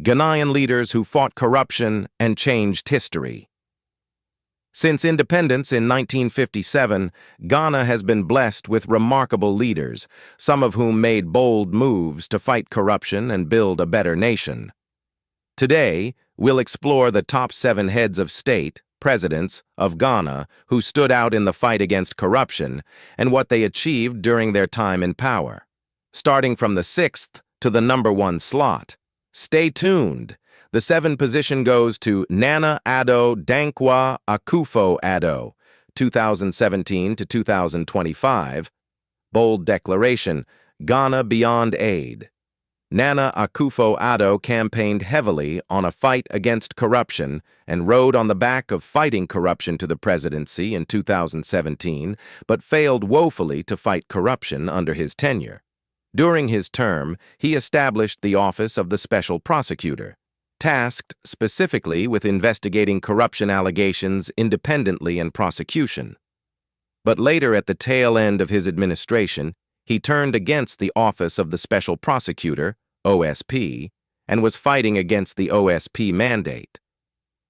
Ghanaian leaders who fought corruption and changed history. Since independence in 1957, Ghana has been blessed with remarkable leaders, some of whom made bold moves to fight corruption and build a better nation. Today, we'll explore the top 7 heads of state, presidents, of Ghana who stood out in the fight against corruption and what they achieved during their time in power. Starting from the 6th to the number 1 slot. Stay tuned. The 7th position goes to Nana Addo Dankwa Akufo-Addo, 2017 to 2025. Bold declaration, Ghana beyond aid. Nana Akufo-Addo campaigned heavily on a fight against corruption and rode on the back of fighting corruption to the presidency in 2017, but failed woefully to fight corruption under his tenure. During his term, he established the office of the Special Prosecutor, tasked specifically with investigating corruption allegations independently in prosecution. But later, at the tail end of his administration, he turned against the office of the Special Prosecutor, OSP, and was fighting against the OSP mandate.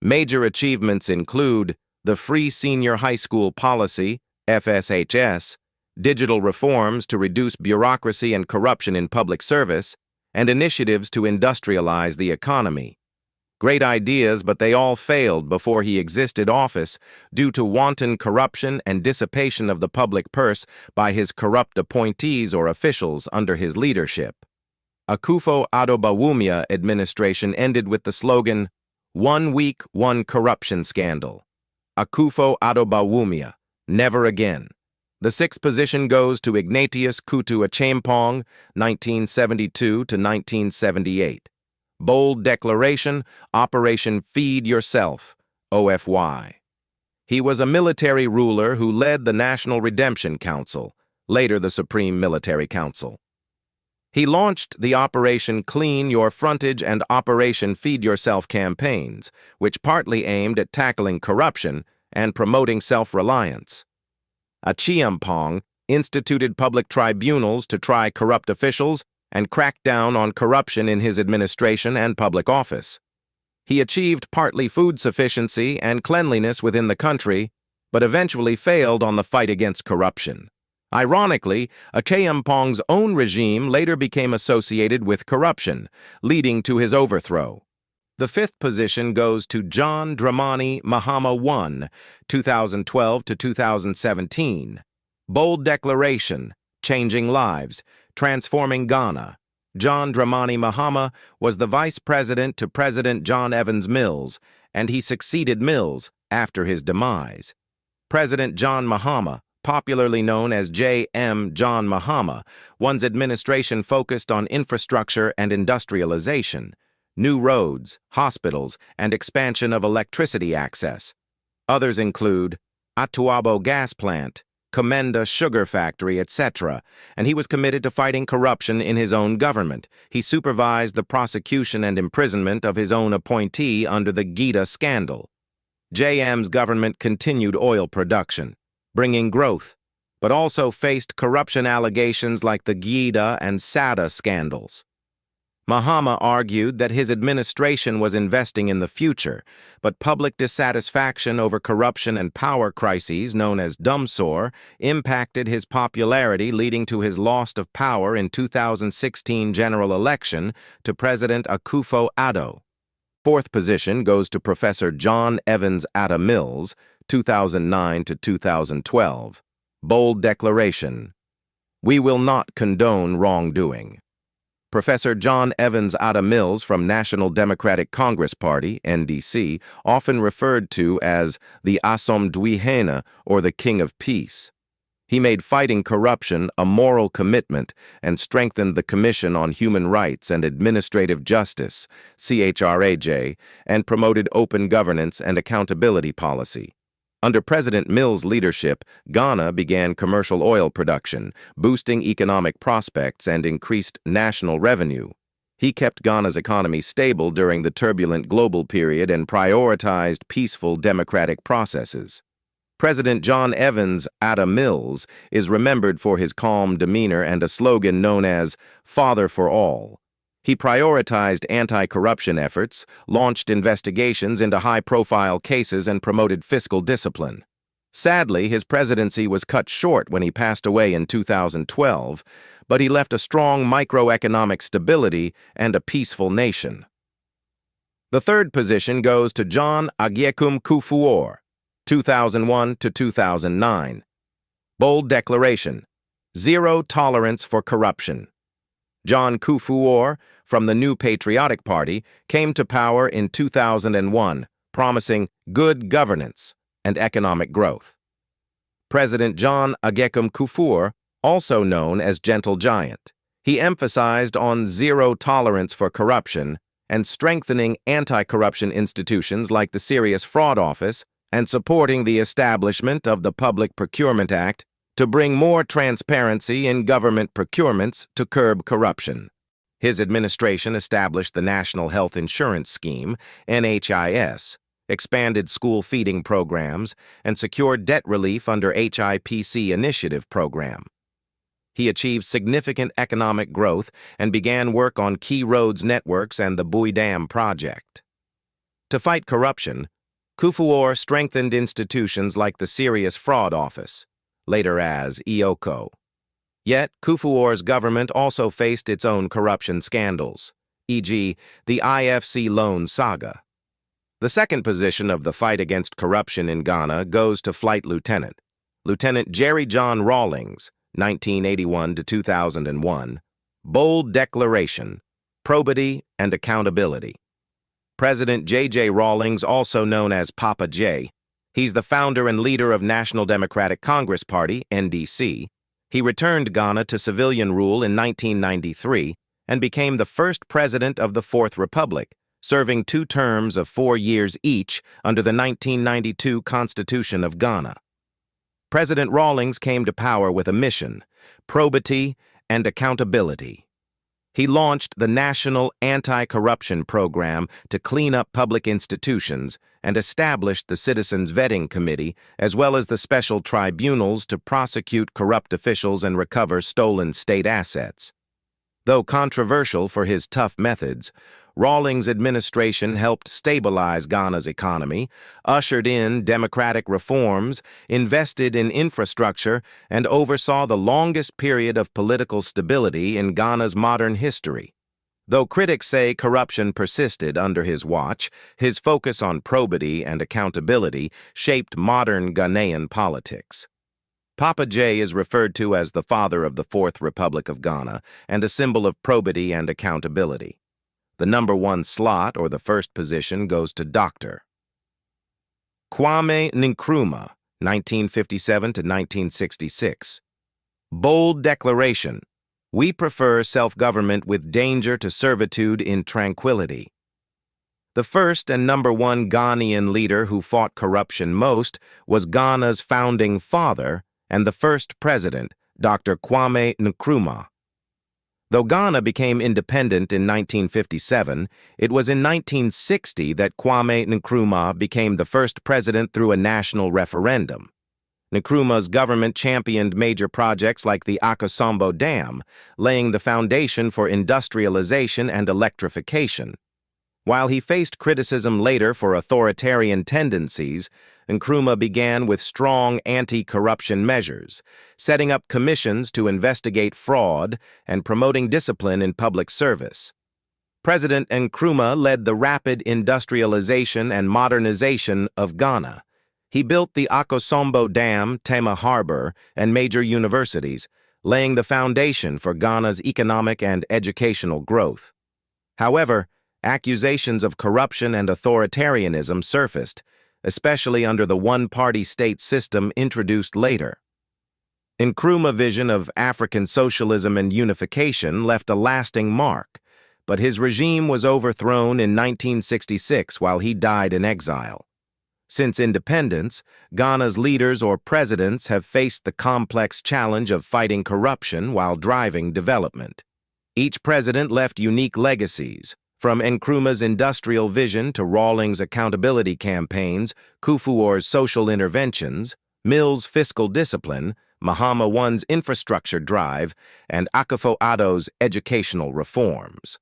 Major achievements include the Free Senior High School Policy, FSHS, digital reforms to reduce bureaucracy and corruption in public service, and initiatives to industrialize the economy. Great ideas, but they all failed before he exited office due to wanton corruption and dissipation of the public purse by his corrupt appointees or officials under his leadership. Akufo-Addo administration ended with the slogan, "One week, one corruption scandal." Akufo-Addo, never again. The 6th position goes to Ignatius Kutu Acheampong, 1972 to 1978. Bold declaration, Operation Feed Yourself, OFY. He was a military ruler who led the National Redemption Council, later the Supreme Military Council. He launched the Operation Clean Your Frontage and Operation Feed Yourself campaigns, which partly aimed at tackling corruption and promoting self-reliance. Acheampong instituted public tribunals to try corrupt officials and crack down on corruption in his administration and public office. He achieved partly food sufficiency and cleanliness within the country, but eventually failed on the fight against corruption. Ironically, Acheampong's own regime later became associated with corruption, leading to his overthrow. The 5th position goes to John Dramani Mahama I, 2012 to 2017. Bold declaration, changing lives, transforming Ghana. John Dramani Mahama was the vice president to President John Evans Mills, and he succeeded Mills after his demise. President John Mahama, popularly known as J.M. John Mahama, one's administration focused on infrastructure and industrialization, new roads, hospitals, and expansion of electricity access. Others include Atuabo Gas Plant, Komenda Sugar Factory, etc., and he was committed to fighting corruption in his own government. He supervised the prosecution and imprisonment of his own appointee under the Gita scandal. JM's government continued oil production, bringing growth, but also faced corruption allegations like the Gita and SADA scandals. Mahama argued that his administration was investing in the future, but public dissatisfaction over corruption and power crises, known as dumsor, impacted his popularity, leading to his loss of power in 2016 general election to President Akufo-Addo. 4th position goes to Professor John Evans Atta Mills, 2009 to 2012. Bold declaration, "We will not condone wrongdoing." Professor John Evans Atta Mills from National Democratic Congress Party, NDC, often referred to as the Asomdwihene, or the King of Peace. He made fighting corruption a moral commitment and strengthened the Commission on Human Rights and Administrative Justice, CHRAJ, and promoted open governance and accountability policy. Under President Mills' leadership, Ghana began commercial oil production, boosting economic prospects and increased national revenue. He kept Ghana's economy stable during the turbulent global period and prioritized peaceful democratic processes. President John Evans Atta Mills is remembered for his calm demeanor and a slogan known as "Father for All." He prioritized anti-corruption efforts, launched investigations into high-profile cases, and promoted fiscal discipline. Sadly, his presidency was cut short when he passed away in 2012, but he left a strong microeconomic stability and a peaceful nation. The third position goes to John Agyekum Kufuor, 2001 to 2009. Bold declaration: zero tolerance for corruption. John Kufuor, from the New Patriotic Party, came to power in 2001, promising good governance and economic growth. President John Agyekum Kufuor, also known as Gentle Giant, he emphasized on zero tolerance for corruption and strengthening anti-corruption institutions like the Serious Fraud Office and supporting the establishment of the Public Procurement Act to bring more transparency in government procurements to curb corruption. His administration established the National Health Insurance Scheme, NHIS, expanded school feeding programs, and secured debt relief under HIPC Initiative program. He achieved significant economic growth and began work on key roads networks and the Bui Dam project. To fight corruption, Kufuor strengthened institutions like the Serious Fraud Office, later as EOCO. Yet, Kufuor's government also faced its own corruption scandals, e.g., the IFC loan saga. The second position of the fight against corruption in Ghana goes to Flight Lieutenant, Lieutenant Jerry John Rawlings, 1981 to 2001. Bold declaration: probity and accountability. President J.J. Rawlings, also known as Papa J, he's the founder and leader of National Democratic Congress Party, NDC. He returned Ghana to civilian rule in 1993 and became the first president of the Fourth Republic, serving 2 terms of 4 years each under the 1992 Constitution of Ghana. President Rawlings came to power with a mission: probity and accountability. He launched the National Anti-Corruption Program to clean up public institutions and established the Citizens Vetting Committee, as well as the special tribunals to prosecute corrupt officials and recover stolen state assets. Though controversial for his tough methods, Rawlings' administration helped stabilize Ghana's economy, ushered in democratic reforms, invested in infrastructure, and oversaw the longest period of political stability in Ghana's modern history. Though critics say corruption persisted under his watch, his focus on probity and accountability shaped modern Ghanaian politics. Papa J is referred to as the father of the Fourth Republic of Ghana and a symbol of probity and accountability. The number 1 slot, or the first position, goes to Dr. Kwame Nkrumah, 1957 to 1966. Bold declaration: we prefer self-government with danger to servitude in tranquility. The first and number 1 Ghanaian leader who fought corruption most was Ghana's founding father and the first president, Dr. Kwame Nkrumah. Though Ghana became independent in 1957, it was in 1960 that Kwame Nkrumah became the first president through a national referendum. Nkrumah's government championed major projects like the Akosombo Dam, laying the foundation for industrialization and electrification. While he faced criticism later for authoritarian tendencies, Nkrumah began with strong anti-corruption measures, setting up commissions to investigate fraud and promoting discipline in public service. President Nkrumah led the rapid industrialization and modernization of Ghana. He built the Akosombo Dam, Tema Harbor, and major universities, laying the foundation for Ghana's economic and educational growth. However, accusations of corruption and authoritarianism surfaced, especially under the one-party state system introduced later. Nkrumah's vision of African socialism and unification left a lasting mark, but his regime was overthrown in 1966 while he died in exile. Since independence, Ghana's leaders or presidents have faced the complex challenge of fighting corruption while driving development. Each president left unique legacies, from Nkrumah's industrial vision to Rawlings' accountability campaigns, Kufuor's social interventions, Mill's fiscal discipline, Mahama I's infrastructure drive, and Akufo-Addo's educational reforms.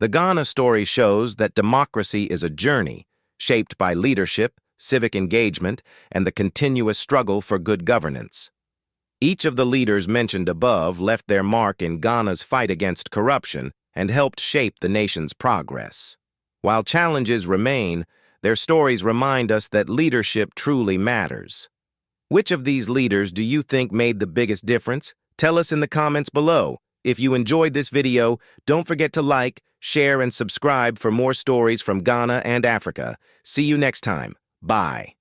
The Ghana story shows that democracy is a journey shaped by leadership, civic engagement, and the continuous struggle for good governance. Each of the leaders mentioned above left their mark in Ghana's fight against corruption and helped shape the nation's progress. While challenges remain, their stories remind us that leadership truly matters. Which of these leaders do you think made the biggest difference? Tell us in the comments below. If you enjoyed this video, don't forget to like, share, and subscribe for more stories from Ghana and Africa. See you next time. Bye.